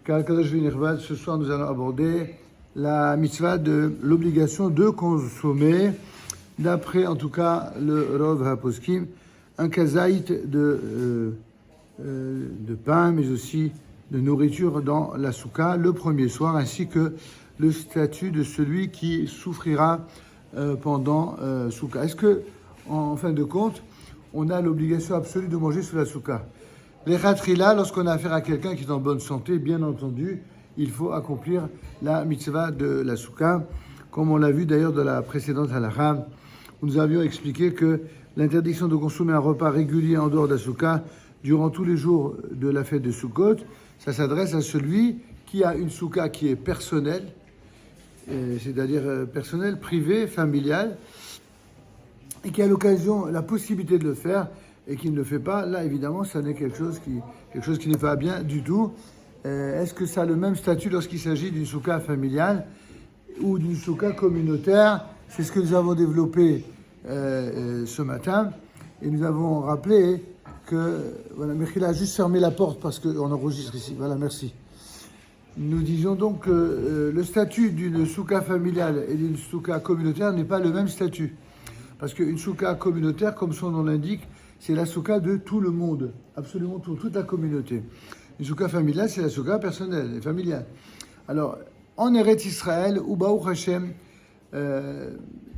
Kadosh Vinirvad, ce soir nous allons aborder la mitzvah de l'obligation de consommer, d'après en tout cas le Rov HaPoskim, un kazaït de pain, mais aussi de nourriture dans la souka le premier soir, ainsi que le statut de celui qui souffrira pendant souka. Est-ce que, en fin de compte, on a l'obligation absolue de manger sous la souka? Les khatrila, lorsqu'on a affaire à quelqu'un qui est en bonne santé, bien entendu, il faut accomplir la mitzvah de la souka, comme on l'a vu d'ailleurs dans la précédente halakha, où nous avions expliqué que l'interdiction de consommer un repas régulier en dehors de la souka durant tous les jours de la fête de Sukkot, ça s'adresse à celui qui a une souka qui est personnelle, c'est-à-dire personnelle, privée, familiale, et qui a l'occasion, la possibilité de le faire, et qui ne le fait pas. Là, évidemment, ça n'est quelque chose qui n'est pas bien du tout. Est-ce que ça a le même statut lorsqu'il s'agit d'une souka familiale ou d'une souka communautaire? C'est ce que nous avons développé ce matin, et nous avons rappelé que, voilà, Michel a juste fermé la porte parce qu'on enregistre ici. Voilà, merci. Nous disions donc que le statut d'une souka familiale et d'une souka communautaire n'est pas le même statut. Parce qu'une souka communautaire, comme son nom l'indique, c'est la souka de tout le monde, absolument toute la communauté. Une souka familiale, c'est la souka personnelle et familiale. Alors, en Eretz Israël, ou Baruch Hashem,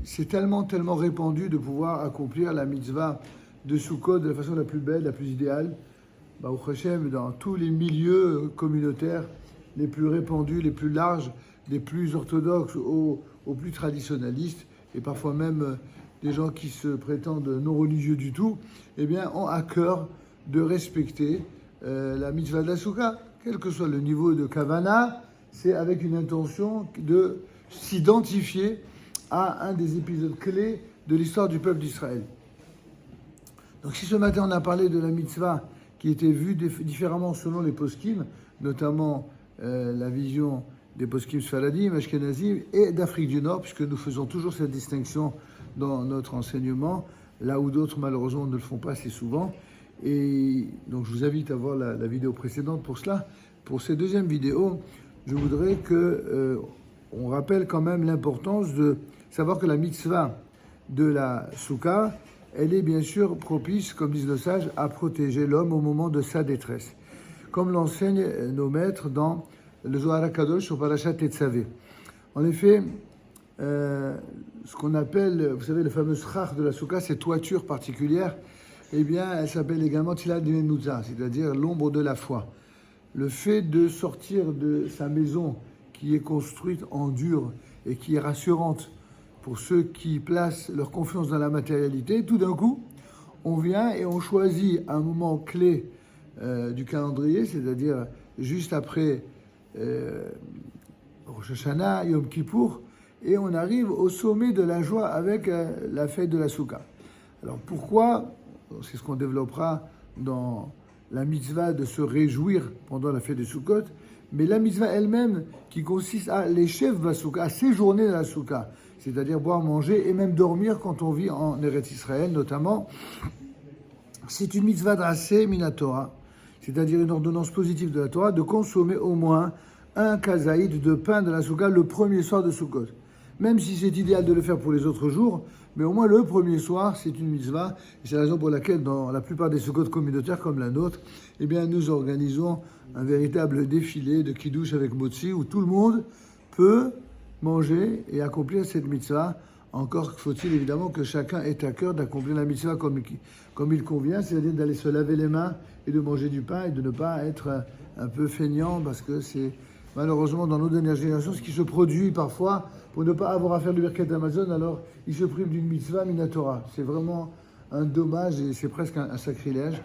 c'est tellement répandu de pouvoir accomplir la mitzvah de Sukkot de la façon la plus belle, la plus idéale. Baruch Hashem, dans tous les milieux communautaires, les plus répandus, les plus larges, les plus orthodoxes aux plus traditionnalistes, et parfois même des gens qui se prétendent non religieux du tout, eh bien, ont à cœur de respecter la mitzvah de la souka, quel que soit le niveau de kavana, c'est avec une intention de s'identifier à un des épisodes clés de l'histoire du peuple d'Israël. Donc si ce matin on a parlé de la mitzvah qui était vue différemment selon les poskim, notamment la vision des poskim sfaradim, ashkenazim et d'Afrique du Nord, puisque nous faisons toujours cette distinction dans notre enseignement, là où d'autres malheureusement ne le font pas assez souvent. Et donc je vous invite à voir la vidéo précédente pour cela. Pour cette deuxième vidéo, je voudrais on rappelle quand même l'importance de savoir que la mitzvah de la souka, elle est bien sûr propice, comme disent nos sages, à protéger l'homme au moment de sa détresse, comme l'enseignent nos maîtres dans le Zohar HaKadosh sur Parashat Tetzavé. En effet, ce qu'on appelle, vous savez, le fameux schach de la souka, cette toiture particulière, eh bien, elle s'appelle également Tzilat Dinenutza, c'est-à-dire l'ombre de la foi. Le fait de sortir de sa maison qui est construite en dur et qui est rassurante pour ceux qui placent leur confiance dans la matérialité, tout d'un coup, on vient et on choisit un moment clé du calendrier, c'est-à-dire juste après Rosh Hashanah, Yom Kippour, et on arrive au sommet de la joie avec la fête de la souka. Alors pourquoi? C'est ce qu'on développera dans la mitzvah de se réjouir pendant la fête de Sukkot, mais la mitzvah elle-même qui consiste à l'échev basouka, à séjourner dans la souka, c'est-à-dire boire, manger et même dormir quand on vit en Eretz Israël notamment, c'est une mitzvah drasé minatora, c'est-à-dire une ordonnance positive de la Torah de consommer au moins un kazaïd de pain de la souka le premier soir de Sukkot. Même si c'est idéal de le faire pour les autres jours, mais au moins le premier soir, c'est une mitzvah. Et c'est la raison pour laquelle, dans la plupart des Sukkot communautaires comme la nôtre, eh bien, nous organisons un véritable défilé de kiddush avec motzi où tout le monde peut manger et accomplir cette mitzvah. Encore faut-il évidemment que chacun ait à cœur d'accomplir la mitzvah comme il convient, c'est-à-dire d'aller se laver les mains et de manger du pain et de ne pas être un peu feignant, parce que c'est malheureusement dans nos dernières générations ce qui se produit parfois pour ne pas avoir à faire le birkat Amazon, alors ils se privent d'une mitzvah minatora. C'est vraiment un dommage et c'est presque un sacrilège.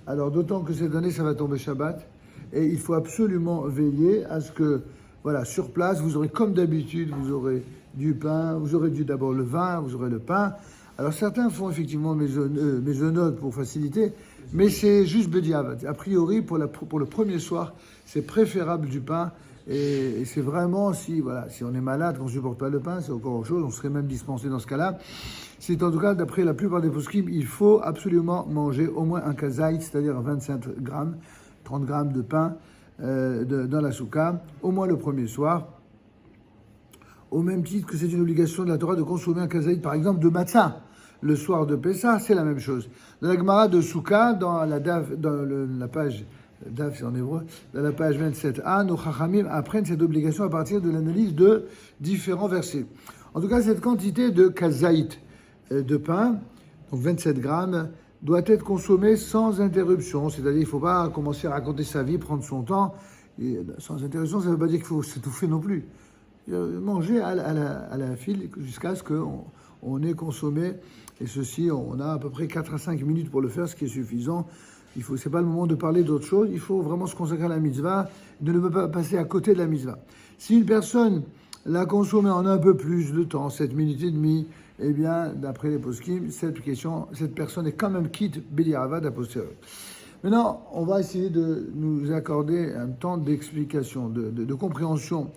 Alors d'autant que cette année ça va tomber Shabbat et il faut absolument veiller à ce que, voilà, sur place, vous aurez comme d'habitude, vous aurez du pain, vous aurez d'abord le vin, vous aurez le pain. Alors certains font effectivement maisonnodes pour faciliter, mais c'est juste bediavad. A priori, pour le premier soir, c'est préférable du pain. Et c'est vraiment, si on est malade, qu'on ne supporte pas le pain, c'est encore autre chose, on serait même dispensé dans ce cas-là. C'est en tout cas, d'après la plupart des poskim, il faut absolument manger au moins un kazaït, c'est-à-dire 25 grammes, 30 grammes de pain dans la souka, au moins le premier soir. Au même titre que c'est une obligation de la Torah de consommer un kazaït, par exemple, de matzah. Le soir de Pessah, c'est la même chose. Dans la Gemara de Souka, dans la page, Daf c'est en hébreu, dans la page 27a, nos Chachamim apprennent cette obligation à partir de l'analyse de différents versets. En tout cas, cette quantité de kazaït de pain, donc 27 grammes, doit être consommée sans interruption. C'est-à-dire, il ne faut pas commencer à raconter sa vie, prendre son temps. Et sans interruption, ça ne veut pas dire qu'il faut s'étouffer non plus. Manger à la file jusqu'à ce qu'on ait consommé. Et ceci, on a à peu près 4 à 5 minutes pour le faire, ce qui est suffisant. C'est pas le moment de parler d'autre chose. Il faut vraiment se consacrer à la mitzvah, de ne pas passer à côté de la mitzvah. Si une personne l'a consommé en un peu plus de temps, 7 minutes et demie, eh bien, d'après les poskim, cette personne est quand même quitte B'diavad a posteriori. Maintenant, on va essayer de nous accorder un temps d'explication, de compréhension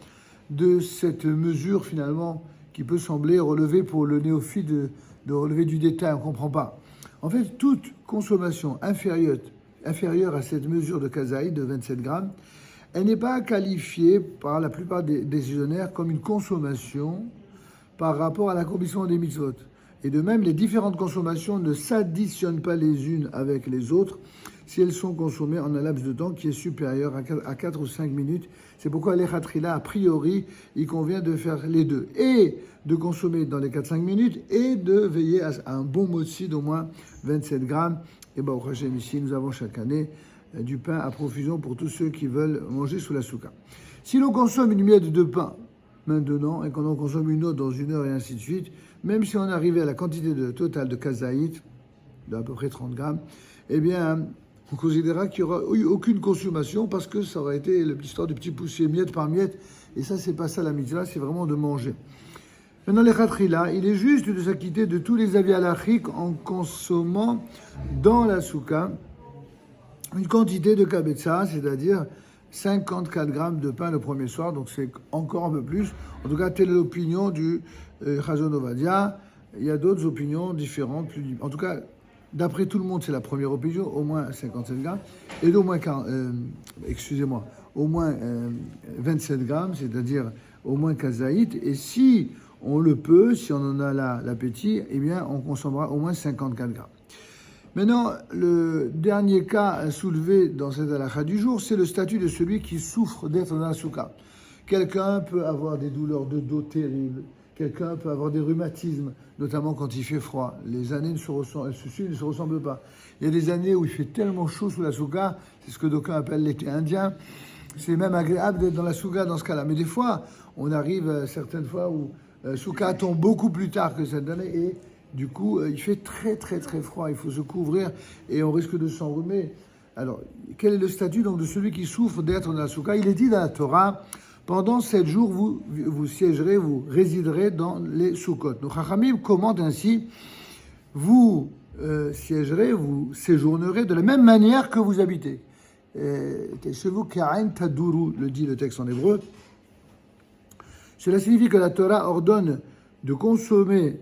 de cette mesure finalement qui peut sembler relever pour le néophyte de relever du détail, on ne comprend pas. En fait, toute consommation inférieure à cette mesure de kazaï de 27 grammes, elle n'est pas qualifiée par la plupart des décisionnaires comme une consommation par rapport à l'accomplissement des mitzvot. Et de même, les différentes consommations ne s'additionnent pas les unes avec les autres si elles sont consommées en un laps de temps qui est supérieur à 4 ou 5 minutes. C'est pourquoi les khatrila, a priori, il convient de faire les deux. Et de consommer dans les 4-5 minutes et de veiller à un bon motzi d'au moins 27 grammes. Et au Hachem, ici, nous avons chaque année du pain à profusion pour tous ceux qui veulent manger sous la souka. Si l'on consomme une miette de pain maintenant et qu'on en consomme une autre dans une heure et ainsi de suite, même si on arrivait à la quantité totale de kazaït, d'à peu près 30 grammes, eh bien, on considérera qu'il n'y aura eu aucune consommation parce que ça aurait été l'histoire du petit poussier miette par miette. Et ça, c'est pas ça la mitzvah, c'est vraiment de manger. Maintenant, les khatrila, il est juste de s'acquitter de tous les avis halachiques en consommant dans la souka une quantité de kabetza, c'est-à-dire 54 grammes de pain le premier soir, donc c'est encore un peu plus. En tout cas, telle est l'opinion du Chazon Ovadia. Il y a d'autres opinions différentes. En tout cas, d'après tout le monde, c'est la première opinion, au moins 57 grammes, et d'au moins, au moins 27 grammes, c'est-à-dire au moins kazaït. Et si on le peut, si on en a l'appétit, eh bien, on consommera au moins 54 grammes. Maintenant, le dernier cas soulevé dans cette halakha du jour, c'est le statut de celui qui souffre d'être dans la souka. Quelqu'un peut avoir des douleurs de dos terribles, quelqu'un peut avoir des rhumatismes, notamment quand il fait froid. Les années ne se ressemblent pas. Il y a des années où il fait tellement chaud sous la souka, c'est ce que d'aucuns appellent l'été indien. C'est même agréable d'être dans la souka dans ce cas-là. Mais des fois, on arrive certaines fois où souka tombe beaucoup plus tard que cette année et du coup, il fait très très très froid, il faut se couvrir et on risque de s'enrhumer. Alors, quel est le statut donc de celui qui souffre d'être dans la souka? Il est dit dans la Torah, pendant 7 jours, vous siégerez, vous résiderez dans les soukot. Nos Chachamim commandent ainsi, vous siégerez, vous séjournerez de la même manière que vous habitez. Chez vous, Ka'en Taduru, le dit le texte en hébreu. Cela signifie que la Torah ordonne de consommer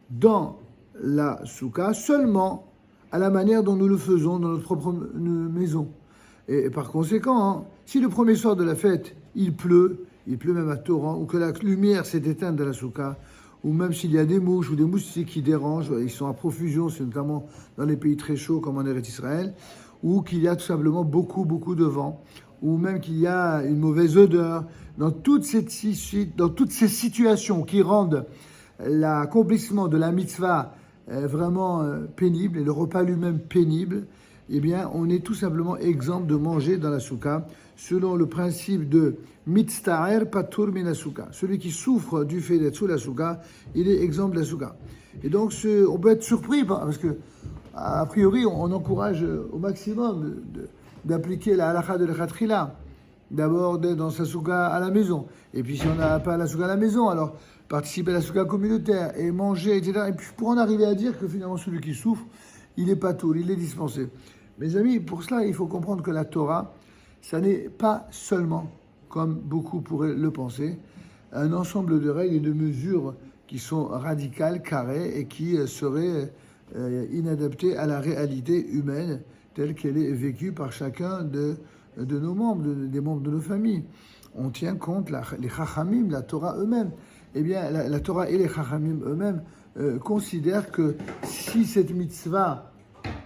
dans la souka seulement à la manière dont nous le faisons dans notre propre maison. Et par conséquent, si le premier soir de la fête, il pleut même à torrent, ou que la lumière s'est éteinte dans la souka, ou même s'il y a des mouches ou des moustiques qui dérangent, ils sont à profusion, c'est notamment dans les pays très chauds comme en Eretz Israël, ou qu'il y a tout simplement beaucoup de vent, ou même qu'il y a une mauvaise odeur, dans toutes ces situations qui rendent l'accomplissement de la mitzvah vraiment pénible, et le repas lui-même pénible, eh bien, on est tout simplement exempt de manger dans la souka, selon le principe de mitztaer patur min souka. Celui qui souffre du fait d'être sous la souka, il est exempt de la souka. Et donc, on peut être surpris, parce que, a priori, on encourage au maximum d'appliquer la halakha de l'Echatrila. D'abord, d'être dans sa souka à la maison. Et puis, si on n'a pas la souka à la maison, alors participer à la souka communautaire et manger, etc. Et puis, pour en arriver à dire que finalement, celui qui souffre, il est pas tout, il est dispensé. Mes amis, pour cela, il faut comprendre que la Torah, ça n'est pas seulement, comme beaucoup pourraient le penser, un ensemble de règles et de mesures qui sont radicales, carrées et qui seraient inadaptées à la réalité humaine telle qu'elle est vécue par chacun de de nos membres, des membres de nos familles. On tient compte, les Chachamim, la Torah eux-mêmes. Eh bien, la Torah et les Chachamim eux-mêmes considèrent que si cette mitzvah,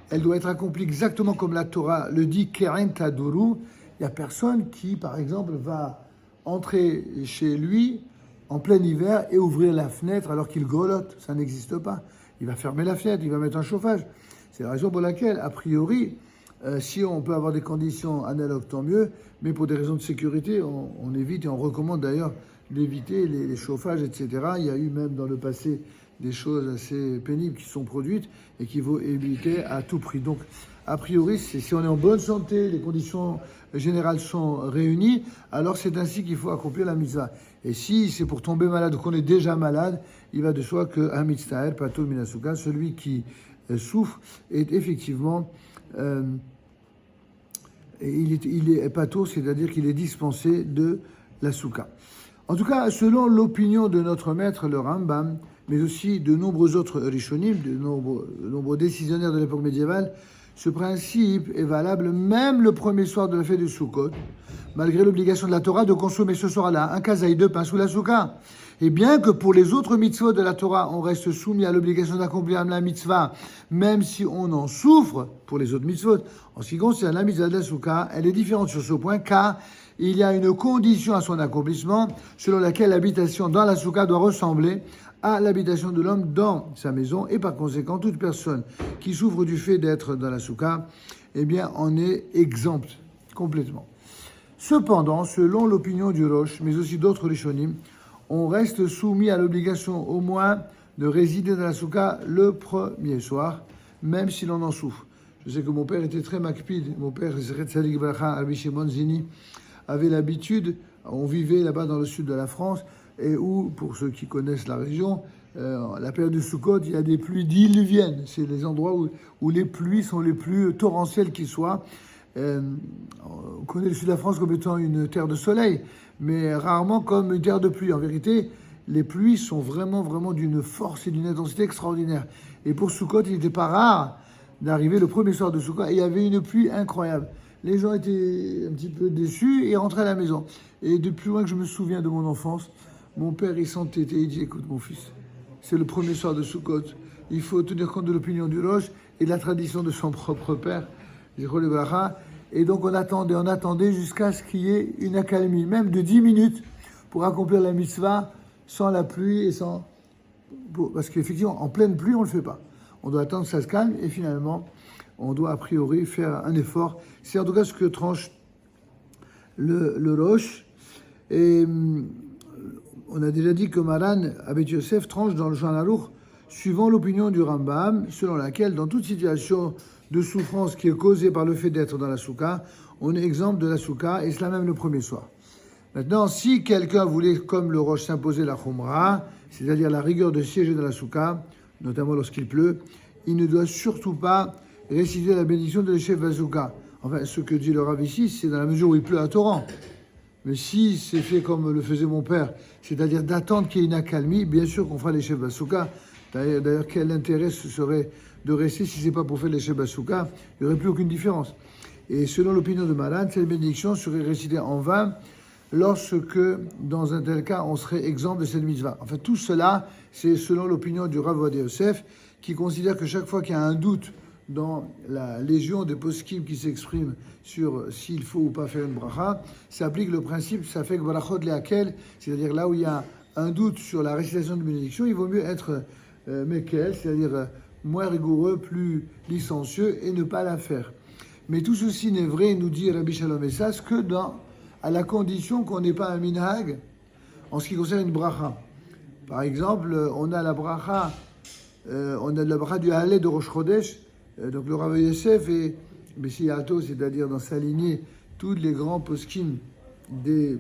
elle doit être accomplie exactement comme la Torah le dit, Keren Taduru, il n'y a personne qui, par exemple, va entrer chez lui en plein hiver et ouvrir la fenêtre alors qu'il grelotte. Ça n'existe pas. Il va fermer la fenêtre, il va mettre un chauffage. C'est la raison pour laquelle, a priori, si on peut avoir des conditions analogues, tant mieux, mais pour des raisons de sécurité, on évite et on recommande d'ailleurs d'éviter les chauffages, etc. Il y a eu même dans le passé des choses assez pénibles qui sont produites et qu'il faut éviter à tout prix. Donc, a priori, si on est en bonne santé, les conditions générales sont réunies, alors c'est ainsi qu'il faut accomplir la mitzvah. Et si c'est pour tomber malade ou qu'on est déjà malade, il va de soi que un mitzvah, patul minasuka, celui qui souffre, est effectivement il est pato, c'est-à-dire qu'il est dispensé de la souka. En tout cas, selon l'opinion de notre maître, le Rambam, mais aussi de nombreux autres rishonim, de nombreux décisionnaires de l'époque médiévale, ce principe est valable même le premier soir de la fête de Sukkot, malgré l'obligation de la Torah de consommer ce soir-là un kazaï de pain sous la souka. Et bien que pour les autres mitzvot de la Torah, on reste soumis à l'obligation d'accomplir la mitzvah, même si on en souffre pour les autres mitzvot, en ce qui concerne la mitzvah de la souka, elle est différente sur ce point, car il y a une condition à son accomplissement, selon laquelle l'habitation dans la souka doit ressembler à l'habitation de l'homme dans sa maison, et par conséquent, toute personne qui souffre du fait d'être dans la souka, eh bien, en est exempte complètement. Cependant, selon l'opinion du Rosh, mais aussi d'autres rishonim, on reste soumis à l'obligation au moins de résider dans la souka le premier soir, même si l'on en souffre. Je sais que mon père était très makpid. Mon père, Tzadik Bracha, Rabbi Shimon Zini, avait l'habitude, on vivait là-bas dans le sud de la France, et où, pour ceux qui connaissent la région, la période de Sukkot, il y a des pluies diluviennes. C'est les endroits où les pluies sont les plus torrentielles qui soient. On connaît le sud de la France comme étant une terre de soleil, mais rarement comme une terre de pluie. En vérité, les pluies sont vraiment, vraiment d'une force et d'une intensité extraordinaire. Et pour Sukkot, il n'était pas rare d'arriver le premier soir de Sukkot et il y avait une pluie incroyable. Les gens étaient un petit peu déçus et rentraient à la maison. Et de plus loin que je me souviens de mon enfance, mon père, il s'entêtait, il dit, écoute mon fils, c'est le premier soir de Sukkot, il faut tenir compte de l'opinion du Rosh et de la tradition de son propre père, et donc on attendait jusqu'à ce qu'il y ait une accalmie, même de 10 minutes, pour accomplir la mitzvah sans la pluie et sans... Parce qu'effectivement, en pleine pluie, on ne le fait pas. On doit attendre que ça se calme et finalement, on doit a priori faire un effort. C'est en tout cas ce que tranche le Rosh. Et on a déjà dit que Maran Abed Yosef tranche dans le Shulchan Aruch suivant l'opinion du Rambam, selon laquelle dans toute situation de souffrance qui est causée par le fait d'être dans la souka, on est exempt de la souka, et cela même le premier soir. Maintenant, si quelqu'un voulait, comme le Rosh, s'imposer la khumra, c'est-à-dire la rigueur de siéger dans la souka, notamment lorsqu'il pleut, il ne doit surtout pas réciter la bénédiction de l'échef Bazouka. Enfin, ce que dit le Rav ici, c'est dans la mesure où il pleut à torrent. Mais si c'est fait comme le faisait mon père, c'est-à-dire d'attendre qu'il y ait une accalmie, bien sûr qu'on fera l'échef Bazouka. D'ailleurs, quel intérêt ce serait de rester si ce n'est pas pour faire l'échef Bazouka? Il n'y aurait plus aucune différence. Et selon l'opinion de Maran, cette bénédiction serait récitée en vain lorsque, dans un tel cas, on serait exempt de cette mitzvah. Enfin, tout cela, c'est selon l'opinion du Rav Ovadia Yosef, qui considère que chaque fois qu'il y a un doute dans la légion des poskim qui s'expriment sur s'il faut ou pas faire une bracha, s'applique le principe, ça fait que brachot lehakel, c'est-à-dire là où il y a un doute sur la récitation de bénédiction, il vaut mieux être mekel, c'est-à-dire moins rigoureux, plus licencieux, et ne pas la faire. Mais tout ceci n'est vrai, nous dit Rabbi Shalom Essas, que à la condition qu'on n'ait pas un minhag en ce qui concerne une bracha. Par exemple, on a la bracha du Halé de Rosh Chodesh, donc le Rav Yosef et Bessi Yato, c'est-à-dire dans sa lignée, tous les grands poskim ce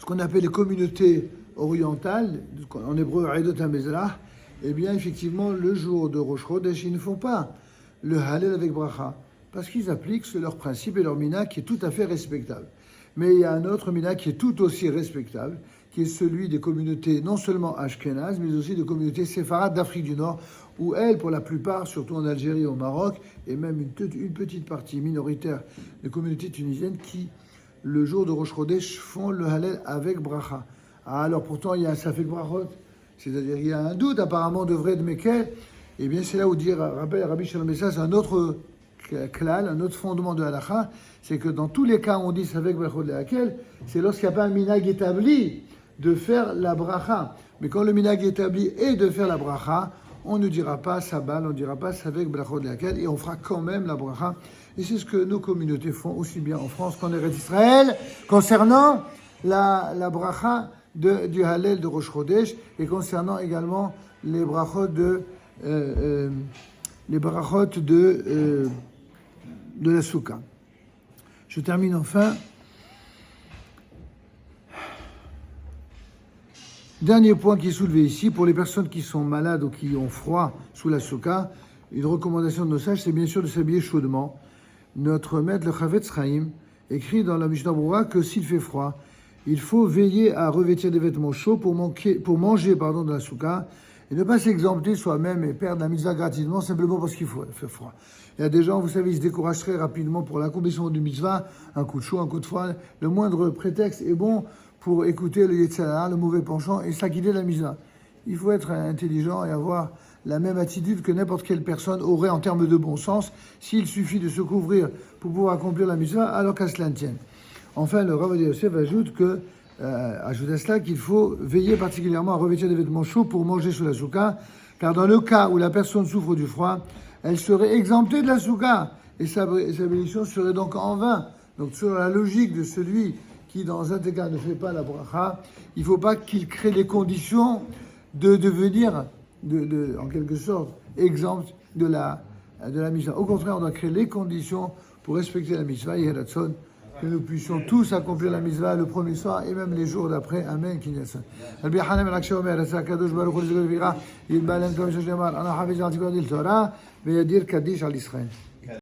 qu'on appelle les communautés orientales, en hébreu Aïdot HaMezrach, eh bien effectivement, le jour de Rosh Chodesh, ils ne font pas le Halel avec bracha, parce qu'ils appliquent leur principe et leur mina qui est tout à fait respectable. Mais il y a un autre mina qui est tout aussi respectable, qui qui est celui des communautés non seulement ashkénazes, mais aussi des communautés séfarades d'Afrique du Nord, où elles, pour la plupart, surtout en Algérie et au Maroc, et même une petite partie minoritaire des communautés tunisiennes qui, le jour de Rosh Chodesh, font le Hallel avec bracha. Alors pourtant, il y a un Safek Brachot, c'est-à-dire il y a un doute apparemment de vrai de Mekel. Eh bien, c'est là où rappelle Rabbi Shalom Messas, un autre klal, un autre fondement de halakha, c'est que dans tous les cas où on dit Safek Brachot de laquelle, c'est lorsqu'il n'y a pas un minag établi de faire la bracha. Mais quand le minag établi est de faire la bracha, on ne dira pas sabal, on ne dira pas Safek Brachot de laquelle, et on fera quand même la bracha. Et c'est ce que nos communautés font aussi bien en France qu'en Eretz Israël, concernant la bracha du Hallel de Rosh Chodesh, et concernant également les brachot de la Souka. Je termine enfin. Dernier point qui est soulevé ici, pour les personnes qui sont malades ou qui ont froid sous la Souka, une recommandation de nos sages, c'est bien sûr de s'habiller chaudement. Notre maître, le Chavetz Chaim, écrit dans la Mishnah Berurah que s'il fait froid, il faut veiller à revêtir des vêtements chauds pour manger dans la Souka, et ne pas s'exempter soi-même et perdre la mitzvah gratuitement simplement parce qu'il fait froid. Il y a des gens, vous savez, ils se découragent très rapidement pour l'accomplissement du mitzvah, un coup de chaud, un coup de froid. Le moindre prétexte est bon pour écouter le Yetzer Hara, le mauvais penchant, et s'acquitter de la mitzvah. Il faut être intelligent et avoir la même attitude que n'importe quelle personne aurait en termes de bon sens, s'il suffit de se couvrir pour pouvoir accomplir la mitzvah, alors qu'à cela ne tienne. Enfin, le Rav Yosef ajoute à cela qu'il faut veiller particulièrement à revêtir des vêtements chauds pour manger sous la souka, car dans le cas où la personne souffre du froid, elle serait exemptée de la souka, et sa bénédiction serait donc en vain. Donc, sur la logique de celui qui, dans un des cas, ne fait pas la bracha, il ne faut pas qu'il crée les conditions de devenir, en quelque sorte, exempt de la mitzvah. Au contraire, on doit créer les conditions pour respecter la mitzvah, Yeratzon, que nous puissions tous accomplir la mitzvah le premier soir et même les jours d'après. Amen. Rabbi Hanan ben Akshay Omer, Kadosh Baruch Hu Zikr Vira, il balen comme je dis, ana hafiz al Torah, veyadir Kaddish al Israël.